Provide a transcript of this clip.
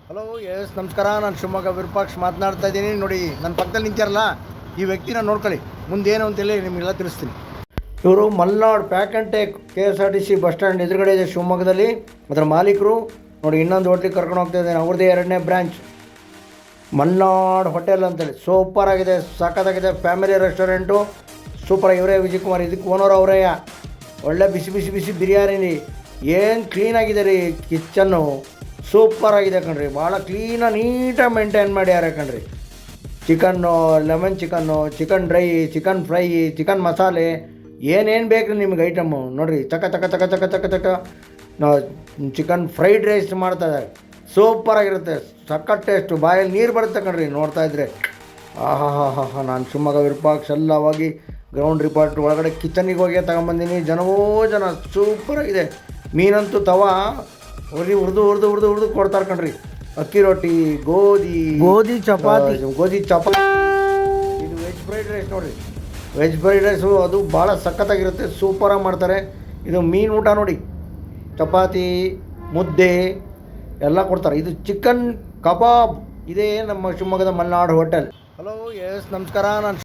Hello S ನಮಸ್ಕಾರ. ನಾನು ಶಿವಮೊಗ್ಗ ವಿರೂಪಾಕ್ಷ ಮಾತನಾಡ್ತಾ ಇದ್ದೀನಿ. ನೋಡಿ, ನನ್ನ ಪಕ್ಕದಲ್ಲಿ ನಿಂತಿರಲ್ಲ, ಈ ವ್ಯಕ್ತಿನ ನೋಡ್ಕೊಳ್ಳಿ. ಮುಂದೇನು ಅಂತೇಳಿ ನಿಮಗೆಲ್ಲ ತಿಳಿಸ್ತೀನಿ. ಇವರು Malnad pack and take KSRTC bus stand ಎದುರುಗಡೆ ಇದೆ ಶಿವಮೊಗ್ಗದಲ್ಲಿ. ಅದರ ಮಾಲೀಕರು ನೋಡಿ, ಇನ್ನೊಂದು ಹೋಟ್ಲಿಗೆ ಕರ್ಕೊಂಡು ಹೋಗ್ತಾ ಇದ್ದೇನೆ. ಅವ್ರದ್ದೇ 2ನೇ ಬ್ರ್ಯಾಂಚ್ ಮಲ್ನಾಡ್ ಹೋಟೆಲ್ ಅಂತೇಳಿ. ಸೂಪರ್ ಆಗಿದೆ, ಸಖತ್ತಾಗಿದೆ. Family restaurant super. ಇವರೇ ವಿಜಯ್ ಕುಮಾರ್, ಇದಕ್ಕೆ ಓನರ್ ಅವರೇ. ಒಳ್ಳೆ ಬಿಸಿ ಬಿಸಿ ಬಿಸಿ ಬಿರಿಯಾನಿ, ಏನು ಕ್ಲೀನಾಗಿದೆ ರೀ ಕಿಚನ್ನು. ಸೂಪರ್ ಆಗಿದೆ ಕಣ್ರಿ, ಭಾಳ ಕ್ಲೀನಾಗಿ ನೀಟಾಗಿ ಮೇಂಟೈನ್ ಮಾಡ್ಯಾರ ಕಣ್ರಿ. Chicken, lemon chicken, chicken dry, chicken fry, chicken ಮಸಾಲೆ, ಏನೇನು ಬೇಕು ರೀ ನಿಮ್ಗೆ ಐಟಮು ನೋಡಿರಿ. ಚಕ ಚಕ ಚಕ ಚಕ ಚಕ ಚಕ ಚಿಕನ್ ಫ್ರೈಡ್ ರೈಸ್ ಮಾಡ್ತಾಯಿದ್ದಾರೆ. ಸೂಪರಾಗಿರುತ್ತೆ, ಸಖತ್ ಟೇಸ್ಟು, ಬಾಯಲ್ಲಿ ನೀರು ಬರುತ್ತೆ ಕಣ್ರಿ ನೋಡ್ತಾಯಿದ್ರೆ. ಆಹಾ ಹಾ ಹಾ ಹಾ. ನಾನು ಶಿವಮೊಗ್ಗ ವಿರೂಪಾಕ್ಷ ಎಲ್ಲ ಹೋಗಿ ಗ್ರೌಂಡ್ ರಿಪಾರ್ಟ್ ಒಳಗಡೆ ಕಿಚನಿಗೆ ಹೋಗಿ ತಗೊಂಬಂದಿನಿ. ಜನವೋ ಜನ, ಸೂಪರಾಗಿದೆ. ಮೀನಂತೂ ತವಾ ಹುರಿದು ಕೊಡ್ತಾರೆ ಕಣ್ರಿ. ಅಕ್ಕಿ ರೊಟ್ಟಿ, ಗೋಧಿ ಚಪಾತಿ. ಇದು ವೆಜ್ ಫ್ರೈಡ್ ರೈಸ್ ನೋಡಿರಿ. ವೆಜ್ ಫ್ರೈಡ್ ರೈಸು ಅದು ಭಾಳ ಸಖತ್ತಾಗಿರುತ್ತೆ, ಸೂಪರಾಗಿ ಮಾಡ್ತಾರೆ. ಇದು ಮೀನು ಊಟ ನೋಡಿ, ಚಪಾತಿ, ಮುದ್ದೆ ಎಲ್ಲ ಕೊಡ್ತಾರೆ. ಇದು ಚಿಕನ್ ಕಬಾಬ್. ಇದೇ ನಮ್ಮ ಶಿವಮೊಗ್ಗದ ಮಲ್ನಾಡ್ ಹೋಟೆಲ್. ಹಲೋ ಎಸ್ ನಮಸ್ಕಾರ. ನಾನು